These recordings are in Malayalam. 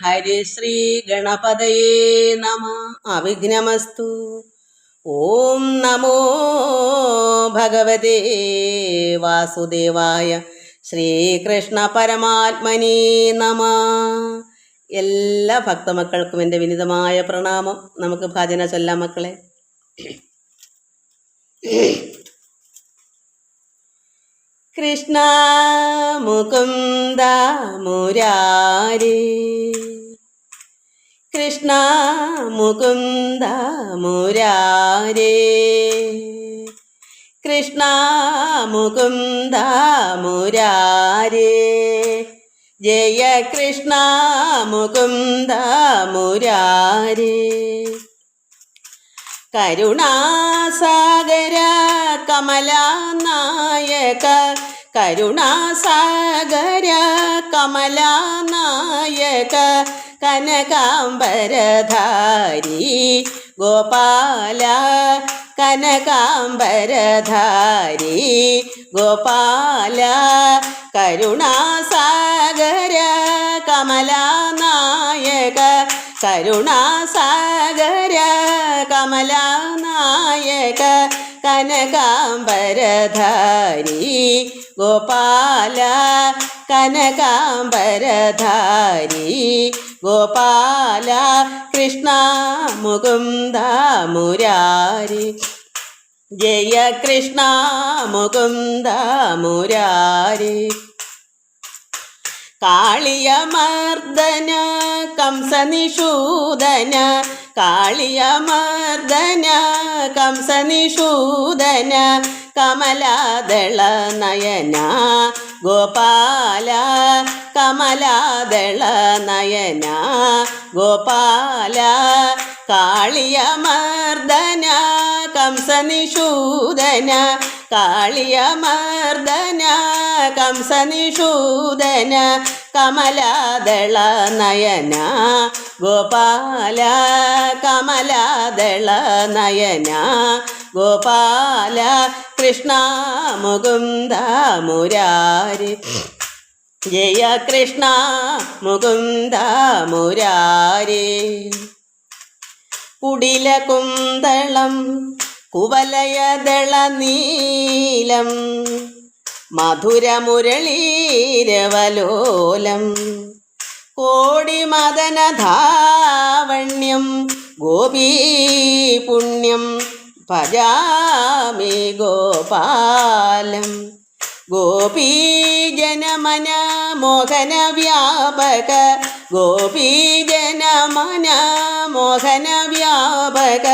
ഹരിശ്രീ ഗണപതയേ നമ. അവിഘ്നമസ്തു. ഓം നമോ ഭഗവതേ വാസുദേവായ ശ്രീകൃഷ്ണ പരമാത്മനേ നമ. എല്ലാ ഭക്തമക്കൾക്കും എൻ്റെ വിനിതമായ പ്രണാമം. നമുക്ക് ഭജന ചൊല്ലാം മക്കളെ. കൃഷ്ണ മുകുന്ദ മുരാരി, കൃഷ്ണ മുകുന്ദ മുരാരി, കൃഷ്ണ മുകുന്ദ മുരാരി, ജയ കൃഷ്ണ മുകുന്ദ മുരാരി. കരുണാസാഗര കമലാനായക, കരുണാസാഗര കമലാനായക, കനകാംബരധാരി ഗോപാല, കനകാംബരധാരി ഗോപാല. കരുണാസാഗര കമലാനായക, കരുണാസാഗര കമലാനായക, കനകാംബരധാരി ഗോപാല, കനകാംബരധാരി ഗോപാല. കൃഷ്ണ മുകുന്ദ മുരാരി, ജയ കൃഷ്ണ മുകുന്ദ മുരാരി. കാളിയമർദ്ദന കംസനിഷൂദന, കാളിയമർദ്ദന കംസനിഷൂദന, കമലാദള നയന ഗോപാല, കമലാദള നയന ഗോപാല. കാളിയമർദ്ദന കംസനിഷൂദന, കാളിയമർദ്ദന കംസനിഷൂദന, കമലാദള നയന ഗോപാല, കമലാദള നയന ഗോപാല. കൃഷ്ണ മുകുന്ദ മുരാരി, ജയ കൃഷ്ണ മുകുന്ദ മുരാരി. കുടിലകുന്തളം കുവലയദള നീലം, മധുരമുരളീരവലോലം, കോടിമദനധാവണ്യം ഗോപീപുണ്യം, ഭജാമി ഗോപാലം. ഗോപീജനമന മോഹന വ്യാപക, ഗോപീജനമന മോഹന വ്യാപക,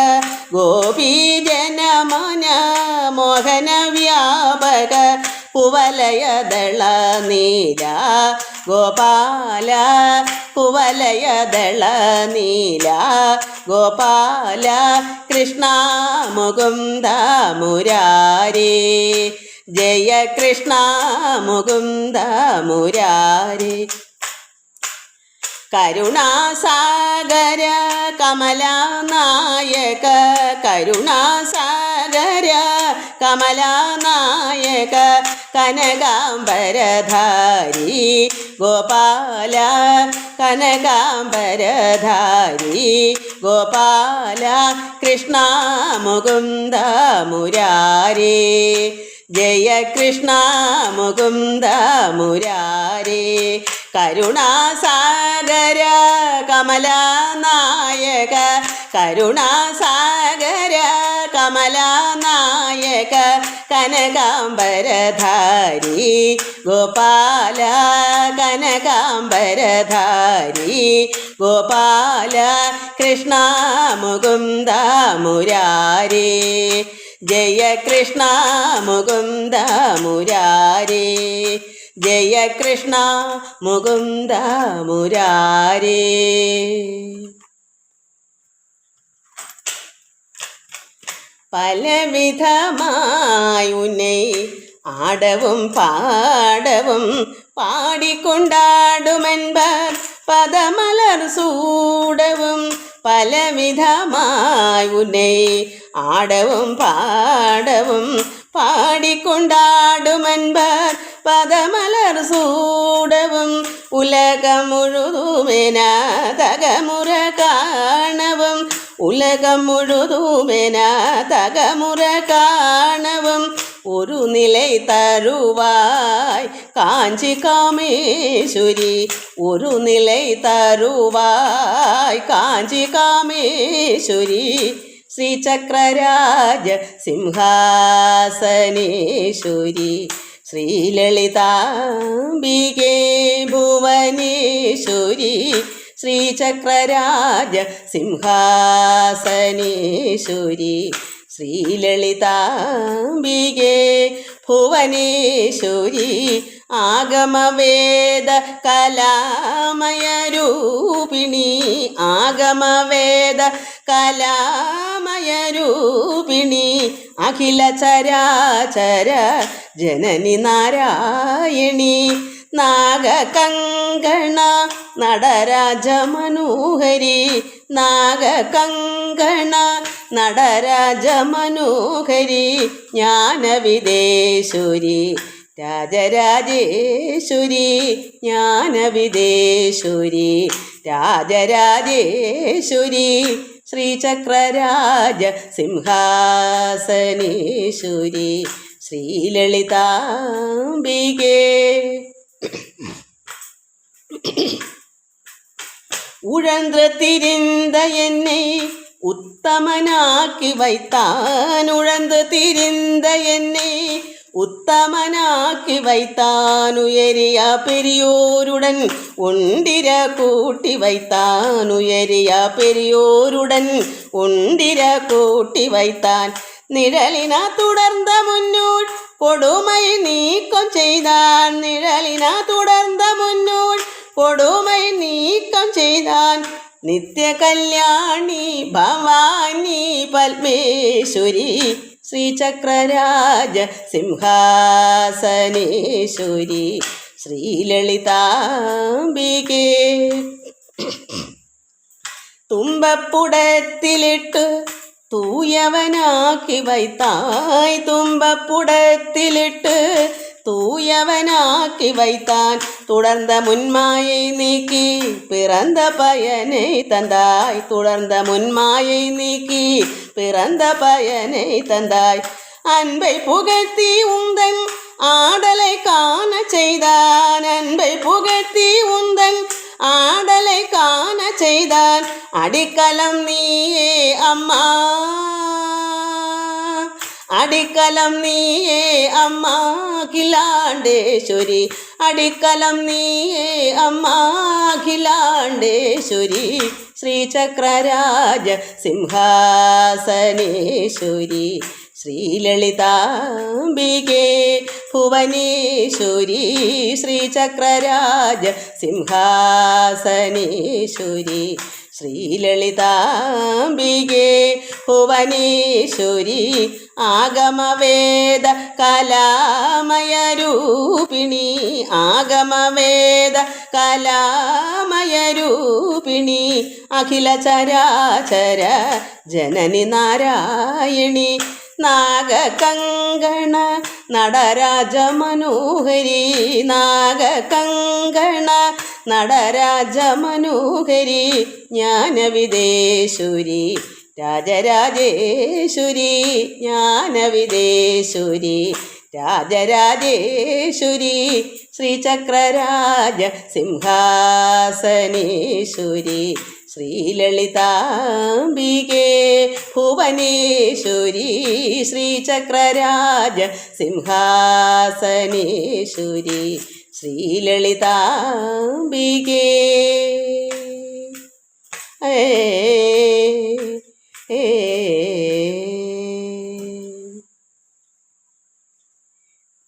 ഗോപീജനമന മോഹന വ്യാപക. കുവലയദള നീല ഗോപാല, കുവലയദള നീല ഗോപാല. കൃഷ്ണ മുകുന്ദ മുരാരി, ജയ കൃഷ്ണ മുകുന്ദ മുരാരി. കരുണാസാഗര കമലാനായക, കരുണാസാഗര കമലാനായക, കനകാംബരധാരി ഗോപാല, കനകാംബരധാരി ഗോപാല. കൃഷ്ണ മുകുന്ദ മുരാരി, ജയ കൃഷ്ണ മുകുന്ദ മുരാരി. കരുണാസാഗര കമലാനായക, കരുണാസാഗര കമലാനായക, കനകാംബരധാരി ഗോപാല, കനകാംബരധാരി ഗോപാല. കൃഷ്ണ മുകുന്ദ മുരാരി, ജയ കൃഷ്ണ മുകുന്ദ മുരാരി, ജയ കൃഷ്ണ മുകുന്ദ മുരാരി. പലവിധമായുന്നെ ആടവും പാടവും പാടിക്കൊണ്ടാടുമെൻപർ പദമലർ സൂടവും, പലവിധമായുന്നെ ആടവും പാടവും പാടിക്കൊണ്ടാടുമെൻപർ പദമലർ സൂടവും, உலகம் முழுதுமென தகமுற காணவும் உலகம் முழுதுமென தகமுற காணவும் ஒரு நிலை தருவாய் காஞ்சி காமேஸ்வரி ஒரு நிலை தருவாய் காஞ்சி காமேஸ்வரி ശ്രീചക്രരാജ സിംഹാസനേശ്വരി ശ്രീലളിതാംബികേ ഭുവനേശ്വരി ശ്രീചക്രരാജ സിംഹാസനേശ്വരി ശ്രീലളിതാംബികേ ഭുവനേശ്വരി ആഗമവേദ കലാമയരൂപിണി ആഗമവേദ കലാമയരൂപിണി അഖില ചരാചര ജനനി നാരായണി നാഗകങ്കണ നടരാജ മനോഹരി നാഗകങ്കണ നടരാജ മനോഹരി ജ്ഞാനവിദേശ്വരി രാജരാജേശ്വരി ജ്ഞാനവിദേശ്വരി രാജരാജേശ്വരി ശ്രീചക്രരാജ സിംഹാസനേശ്വരി ശ്രീലളിതാംബികേ ഉഴன்று திரிந்த என்னை உத்தமனாக்கி வைத்தான் உழன்று திரிந்த என்னை ഉത്തമനാക്കി വൈത്താൻ ഉയരിയ പെരിയോരുടൻ ഉണ്ടിര കൂട്ടി വൈത്താൻ ഉയരിയ പെരിയോരുടൻ ഉണ്ടിര കൂട്ടി വൈത്താൻ നിഴലിന തുടർന്ന മുന്നോൾ കൊടുമൈ നീക്കം ചെയ്താൻ നിഴലിന തുടർന്ന മുന്നോൾ കൊടുമൈ നീക്കം ചെയ്താൻ നിത്യ കല്യാണി ഭവാനി പത്മേശ്വരി ശ്രീചക്രരാജ സിംഹാസനേശ്വരി ശ്രീലളിതാംബികേ തുമ്പപ്പുടത്തിലിട്ട് തൂയവനാക്കി വൈത്തായ് തുമ്പപ്പുടത്തിലിട്ട് தூயவனாக்கி வைத்தான் தொடர்ந்த முன்மாயை நீக்கி பிறந்த பயனை தந்தாய் தொடர்ந்த முன்மாயை நீக்கி பிறந்த பயனை தந்தாய் அன்பை புகழ்த்தி உந்தன் ஆடலை காண செய்தான் அன்பை புகழ்த்தி உந்தன் ஆடலை காண செய்தான் அடிக்கலம் நீயே அம்மா അടിക്കലം നീയേ അമ്മ അഖിലാണ്ടേശ്വരി അടിക്കലം നീയേ അമ്മ അഖിലാണ്ടേശ്വരി ശ്രീചക്രരാജ സിംഹാസനേശ്വരി ശ്രീലളിതാംബികേ ഭുവനേശ്വരി ശ്രീചക്രരാജ സിംഹാസനേശ്വരി ശ്രീലളിതാംബികേ ഭുവനേശ്വരി ആഗമവേദ കലാമയരൂപിണി ആഗമവേദ കലാമയരൂപിണി അഖില ചരാചര ജനനി നാരായണി നാഗകങ്കണ നടരാജ മനോഹരി നാഗകങ്കണ നടരാജ മനോഹരി ജ്ഞാനവിദേശ്വരി രാജരാജേശ്വരി ജ്ഞാനവിദേശ്വരി രാജരാജേശ്വരി ശ്രീചക്രരാജ സിംഹാസനേശ്വരി ശ്രീലളിതാംബികേ ഭുവനേശ്വരി ശ്രീചക്രരാജ സിംഹാസനേശ്വരി ശ്രീലളിതാംബികേ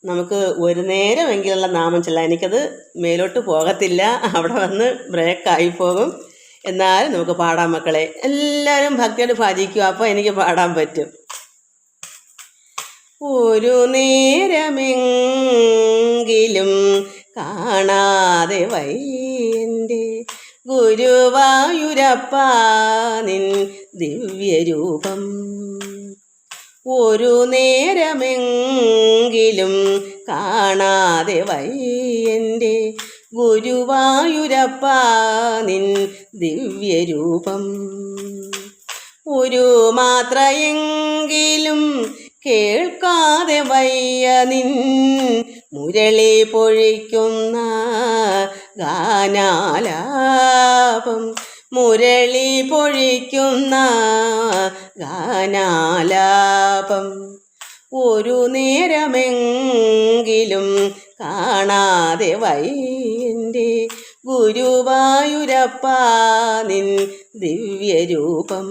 നമുക്ക് ഒരു നേരമെങ്കിലുള്ള നാമം ചൊല്ലാം. എനിക്കത് മേലോട്ട് പോകത്തില്ല, അവിടെ വന്ന് ബ്രേക്കായി പോകും. എന്നാലും നമുക്ക് പാടാം മക്കളെ. എല്ലാവരും ഭക്തിയോട് ഭജിക്കും, അപ്പോൾ എനിക്ക് പാടാൻ പറ്റും. ഒരു നേരമെങ്കിലും കാണാതെ വയ്യൻ്റെ ഗുരുവായൂരപ്പാ നിൻ ദിവ്യരൂപം. ഒരു നേരമെങ്കിലും കാണാതെ വയ്യൻ്റെ ഗുരുവായൂരപ്പ നിൻ ദിവ്യരൂപം. ഒരു മാത്രയെങ്കിലും കേൾക്കാതെ വയ്യ നിൻ മുരളി പൊഴിക്കുന്ന ഗാനാലാപം. മുരളി പൊഴിക്കുന്ന ഗാനാലാപം. ഒരു നേരമെങ്കിലും കാണാതെ വയ്യൻ്റെ ഗുരുവായൂരപ്പ നിൻ ദിവ്യരൂപം.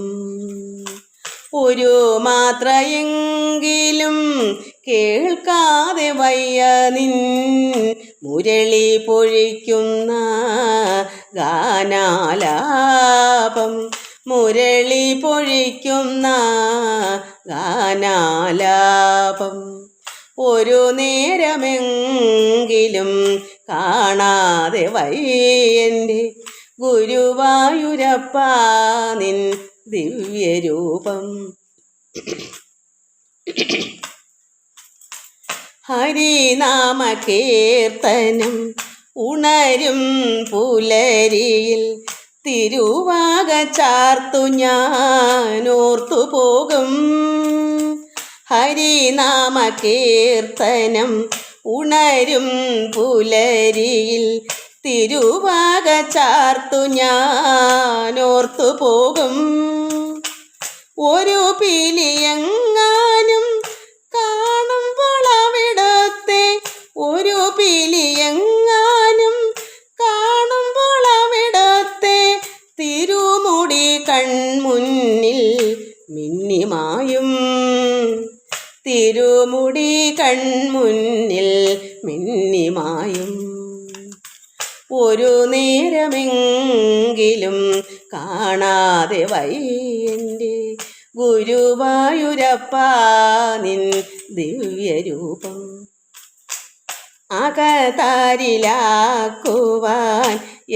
ഒരു മാത്രയെങ്കിലും കേൾക്കാതെ വയ്യ നിൻ മുരളി പൊഴിക്കുന്ന ഗാനാലാപം. മുരളി പൊഴിക്കുന്ന ഗാനാലാപം. ഒരു നേരമെങ്കിലും കാണാതെ വയ്യൻ്റെ ഗുരുവായൂരപ്പ നിൻ ദിവ്യരൂപം. ഹരിനാമ കീർത്തനം ഉണരും പുലരിയിൽ തിരുവാക ചാർത്തു ഞാനോർത്തു പോകും. ഹരിനാമ കീർത്തനം ഉണരും പുലരിയിൽ തിരുവാക ചാർത്തു ഞാനോർത്തു പോകും. ഒരു പിലിയെങ്ങാനും കാണുമ്പോൾ അവിടത്തെ ഒരു പിലിയെങ്ങാനും കാണുമ്പോൾ അവിടത്തെ തിരുമുടി കൺമുന്നിൽ മിന്നിമായും. തിരുമുടി കൺമുന്നിൽ മിന്നിമായും. ഒരു നേരമെങ്കിലും കാണാതെ വയ്യൻ്റെ ഗുരുവായൂരപ്പ നിൻ ദിവ്യരൂപം. അകതാരിലാക്കുവാൻ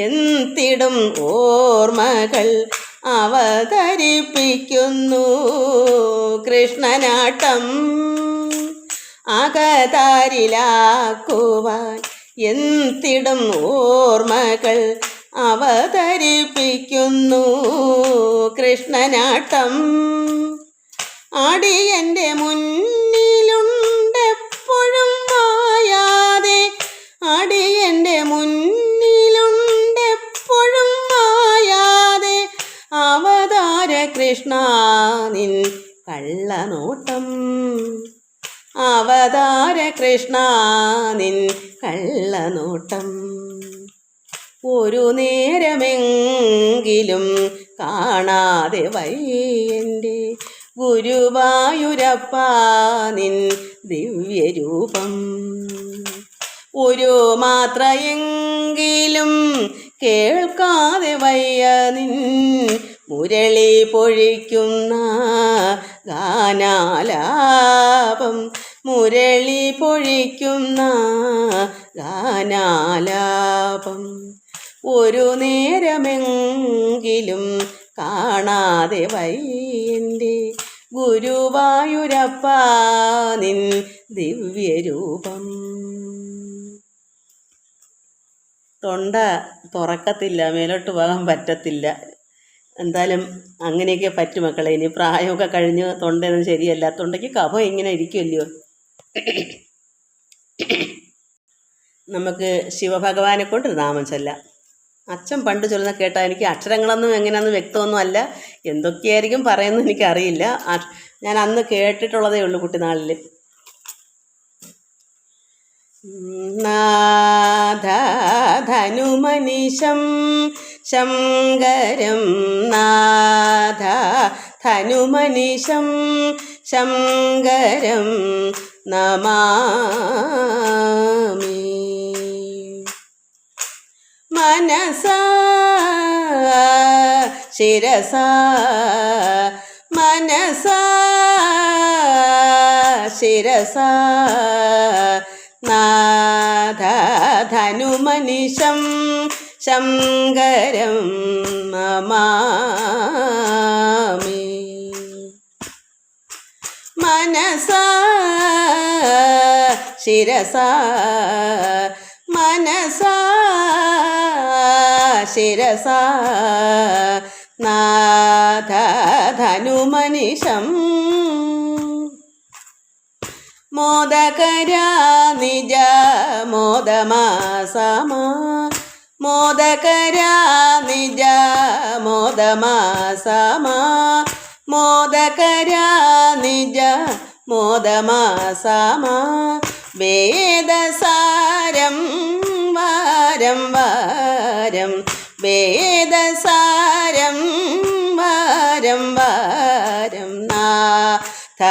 എന്തിടും ഓർമ്മകൾ അവതരിപ്പിക്കുന്നു കൃഷ്ണനാട്ടം. അകതാരിലാക്കുവാൻ എന്തിടും ഓർമ്മകൾ അവതരിപ്പിക്കുന്നു കൃഷ്ണനാട്ടം. അടിയൻ്റെ മുന്നിലുണ്ടെപ്പോഴും മായാതെ. അടിയൻ്റെ മുന്നിലുണ്ടെപ്പോഴും മായാതെ അവതാര കൃഷ്ണ നിൻ കള്ളനോട്ടം. അവതാര കൃഷ്ണ നിൻ കള്ളനോട്ടം. ഒരു നേരമെങ്കിലും കാണാതെ വയ്യൻ്റെ ഗുരുവായൂരപ്പ നിൻ ദിവ്യരൂപം. ഒരു മാത്രയെങ്കിലും കേൾക്കാതെ വയ്യ നിൻ മുരളി പൊഴിക്കുന്ന ഗാനാലാപം. മുരളി പൊഴിക്കുന്ന ഗാനാലാപം. ഒരു നേരമെങ്കിലും കാണാതെ വയ്യൻ്റെ ഗുരുവായൂരപ്പ നിൻ ദിവ്യരൂപം. തൊണ്ട തുറക്കത്തില്ല, മേലോട്ട് പോകാൻ പറ്റത്തില്ല. എന്തായാലും അങ്ങനെയൊക്കെ പറ്റും മക്കളെ. ഇനി പ്രായമൊക്കെ കഴിഞ്ഞ് തൊണ്ടയൊന്നും ശരിയല്ല. തൊണ്ടയ്ക്ക് കഫം ഇങ്ങനെ ഇരിക്കുമല്ലയോ. നമുക്ക് ശിവഭഗവാനെ കൊണ്ട് നാമം ചൊല്ലാം. അച്ഛൻ പണ്ട് ചൊല്ലുന്ന കേട്ടാൽ എനിക്ക് അക്ഷരങ്ങളൊന്നും എങ്ങനെയാണെന്ന് വ്യക്തമൊന്നും അല്ല. എന്തൊക്കെയായിരിക്കും പറയുന്നത് എനിക്കറിയില്ല. ഞാൻ അന്ന് കേട്ടിട്ടുള്ളതേ ഉള്ളൂ കുട്ടിനാളിൽ. നാഥ ധനുമനിശം ശങ്കരം. നാഥ ധനുമനിശം ശങ്കരം നമാമി. മനസാ ശിരസാ മനസാ ശിരസാ നാഥ ധനുമനിശം ശങ്കരം നമാമി. മനസാ ശിരസാ മനസാ ശിരസാ നാഥ ധനുമനിശം മോദകരാ നിജ മോദമാസമാ മോദകരാ നിജ മോദമാസമാ മോദകരാ നിജ മോദമാസമാ വേദസാരം വാരം വാരം വേദസാരം വാരം വാരം നാഥ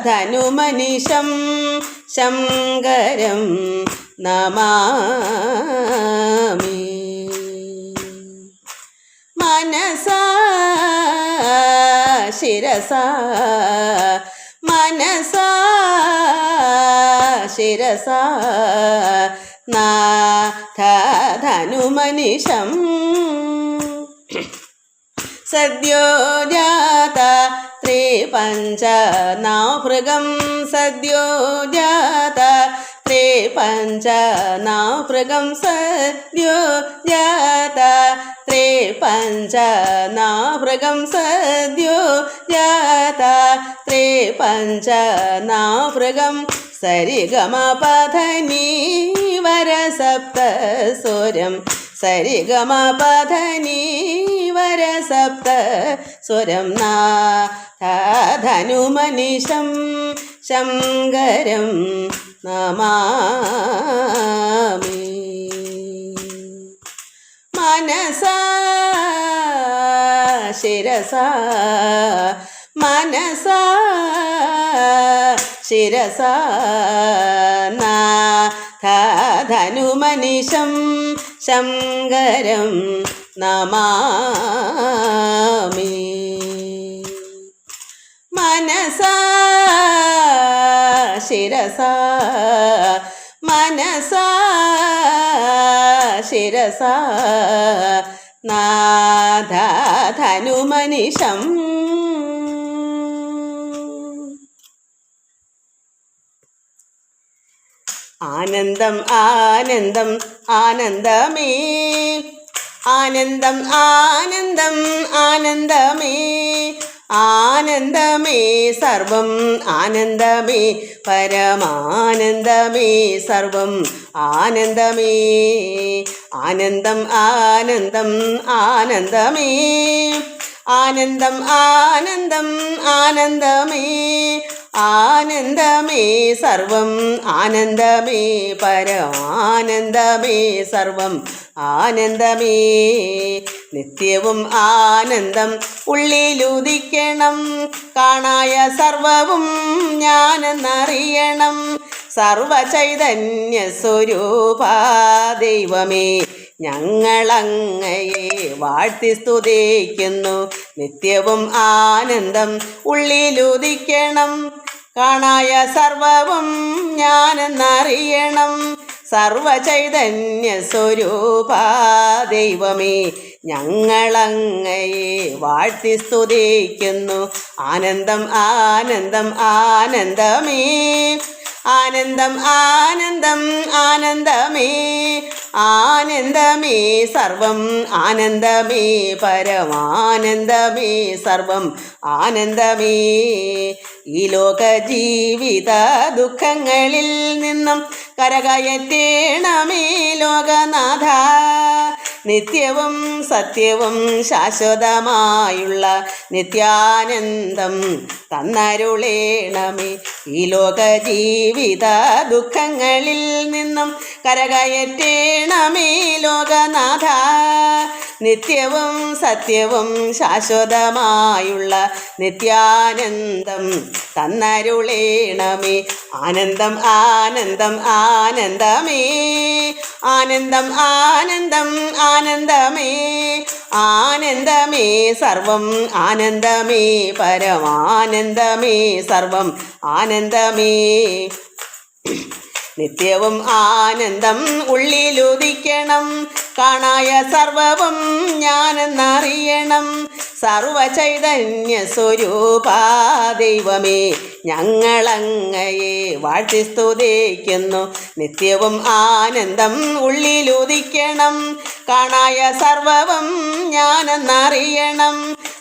ധനുമനിശം ശങ്കരം നമാമി മനസാ ശിരസാ മനസാ ശിരസാ നാഥ ധനുമനിശം സദ്യോജാത ത്രിപഞ്ചനാഭൃഗം സദ്യോജാത ത്രിപഞ്ചനാഭൃഗം സദ്യോജാത ത്രിപഞ്ചനാഭൃഗം സദ്യോജാത ത്രിപഞ്ചനാഭൃഗം സരിഗമപധനി വരസപ്തസ്വരം സരിഗമപധനി വരസപ്തസ്വരം നാഥ ധനുമനിശം ശങ്കരം നമാമി മനസാ ശിരസാ മനസാ ശിരസാ നാഥ ധനുമനിശം ശങ്കരം നമാമി മനസാ ശിരസാ മനസാ ശിരസാ നാഥ ധനുമനിശം ആനന്ദം ആനന്ദം ആനന്ദമേ ആനന്ദം ആനന്ദം ആനന്ദമേ ആനന്ദമേ സർവം ആനന്ദമേ പരമാനന്ദമേ സർവം ആനന്ദമേ ആനന്ദം ആനന്ദം ആനന്ദമേ ആനന്ദം ആനന്ദം ആനന്ദമേ ആനന്ദമേ സർവം ആനന്ദമേ പരമാനന്ദമേ സർവം ആനന്ദമേ നിത്യവും ആനന്ദം ഉള്ളിലുദിക്കണം കാണായ സർവവും ഞാനെന്നറിയണം സർവചൈതന്യ സ്വരൂപാ ദൈവമേ ഞങ്ങളങ്ങയെ വാഴ്ത്തി സ്തുതിക്കുന്നു നിത്യവും ആനന്ദം ഉള്ളിലുദിക്കണം കാണായ സർവവും ഞാനെന്നറിയണം സർവചൈതന്യ സ്വരൂപാ ദൈവമേ ഞങ്ങളങ്ങയെ വാഴ്ത്തി സ്തുതിക്കുന്നു ആനന്ദം ആനന്ദം ആനന്ദമേ ആനന്ദം ആനന്ദം ആനന്ദമേ ആനന്ദമേ സർവം ആനന്ദമേ പരമാനന്ദമേ സർവം ആനന്ദമേ ഈ ലോക ജീവിത ദുഃഖങ്ങളിൽ നിന്നും കരകയറ്റേണമേ ലോകനാഥ നിത്യവും സത്യവും ശാശ്വതമായുള്ള നിത്യാനന്ദം തന്നരുളേണമേ ഈ ലോക ജീവിത ദുഃഖങ്ങളിൽ നിന്നും കരകയറ്റേണമേ ലോകനാഥ നിത്യവും സത്യവും ശാശ്വതമായുള്ള നിത്യാനന്ദം തന്നരുളേണമേ ആനന്ദം ആനന്ദം ആനന്ദമേ ആനന്ദം ആനന്ദം ആനന്ദമേ ആനന്ദമേ സർവം ആനന്ദമേ പരമാനന്ദമേ സർവം ആനന്ദമേ നിത്യവും ആനന്ദം ഉള്ളിലുദിക്കണം കാണായ സർവവും ഞാനെന്നറിയണം സർവചൈതന്യ സ്വരൂപാ ദൈവമേ ഞങ്ങളങ്ങയെ വാഴ്ത്തി സ്തുതിക്കുന്നു. നിത്യവും ആനന്ദം ഉള്ളിലുദിക്കണം, കാണായ സർവവും ഞാനെന്നറിയണം.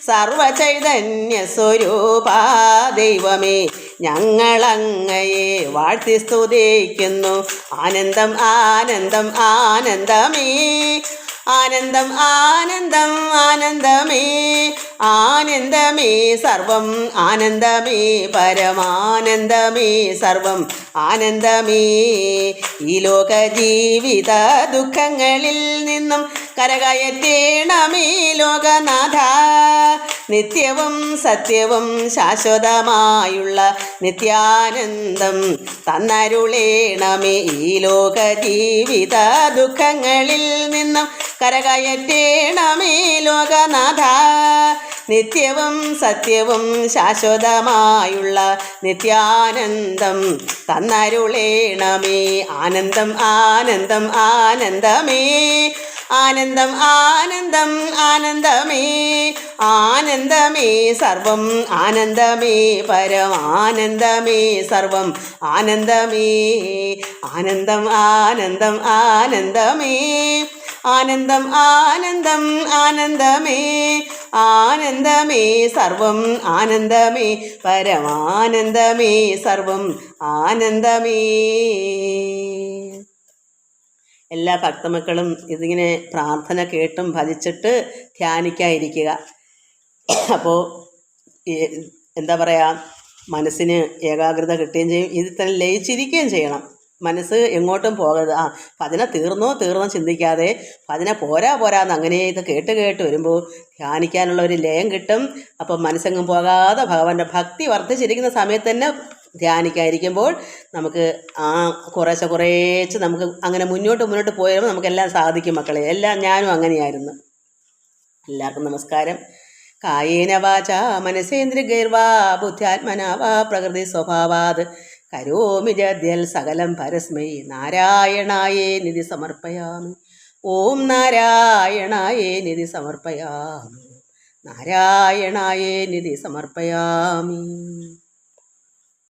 സർവചൈതന്യ സ്വരൂപാ ദൈവമേ ഞങ്ങളങ്ങയെ വാഴ്ത്തി സ്തുതിക്കുന്നു. ആനന്ദം ആനന്ദം ആനന്ദമേ, ആനന്ദം ആനന്ദം ആനന്ദമേ, ആനന്ദമേ സർവം ആനന്ദമേ, പരമാനന്ദമേ സർവം ആനന്ദമേ. ഈ ലോക ജീവിത ദുഃഖങ്ങളിൽ നിന്നും കരകയറ്റേണമേ ലോകനാഥ. നിത്യവും സത്യവും ശാശ്വതമായുള്ള നിത്യാനന്ദം തന്നരുളേണമേ. ഈ ലോക ജീവിത ദുഃഖങ്ങളിൽ നിന്നും കരകയറ്റേണമേ ലോകനാഥ. നിത്യവും സത്യവും ശാശ്വതമായുള്ള നിത്യാനന്ദം തന്നരുളേണമേ. ആനന്ദം ആനന്ദം ആനന്ദമേ, ആനന്ദം ആനന്ദം ആനന്ദമേ, ആനന്ദമേ സർവം ആനന്ദമേ, പരമാനന്ദമേ സർവം ആനന്ദമേ. ആനന്ദം ആനന്ദം ആനന്ദമേ, ആനന്ദം ആനന്ദം ആനന്ദമേ, ആനന്ദമേ സർവം ആനന്ദമേ, പരമാനന്ദമേ സർവം ആനന്ദമേ. എല്ലാ ഭക്തമക്കളും ഇതിങ്ങനെ പ്രാർത്ഥന കേട്ടും ഭജിച്ചിട്ട് ധ്യാനിക്കാതിരിക്കുക. അപ്പോൾ എന്താ പറയുക, മനസ്സിന് ഏകാഗ്രത കിട്ടുകയും ചെയ്യും, ഇതിൽ തന്നെ ലയിച്ചിരിക്കുകയും ചെയ്യണം. മനസ്സ് എങ്ങോട്ടും പോകരുത്. ഭജന തീർന്നോ ചിന്തിക്കാതെ ഭജന പോരാന്ന് അങ്ങനെ ഇത് കേട്ട് വരുമ്പോൾ ധ്യാനിക്കാനുള്ള ഒരു ലയം കിട്ടും. അപ്പം മനസ്സെങ്ങും പോകാതെ ഭഗവാന്റെ ഭക്തി വർദ്ധിച്ചിരിക്കുന്ന സമയത്ത് തന്നെ ധ്യാനിക്കാതിരിക്കുമ്പോൾ നമുക്ക് കുറേശ്ശെ നമുക്ക് അങ്ങനെ മുന്നോട്ട് പോയാൽ നമുക്കെല്ലാം സാധിക്കും മക്കളെ. ഞാനും അങ്ങനെയായിരുന്നു. എല്ലാവർക്കും നമസ്കാരം. കായേന വാച മനസേന്ദ്രിയൈർവാ ബുദ്ധ്യാത്മനാ വാ പ്രകൃതി സ്വഭാവാത് കരോമി ജദ്യൽ സകലം പരസ്മൈ നാരായണായേ നിധി സമർപ്പയാമി. ഓം നാരായണായേ നിധി സമർപ്പയാമി, നാരായണായേ നിധി സമർപ്പയാമി.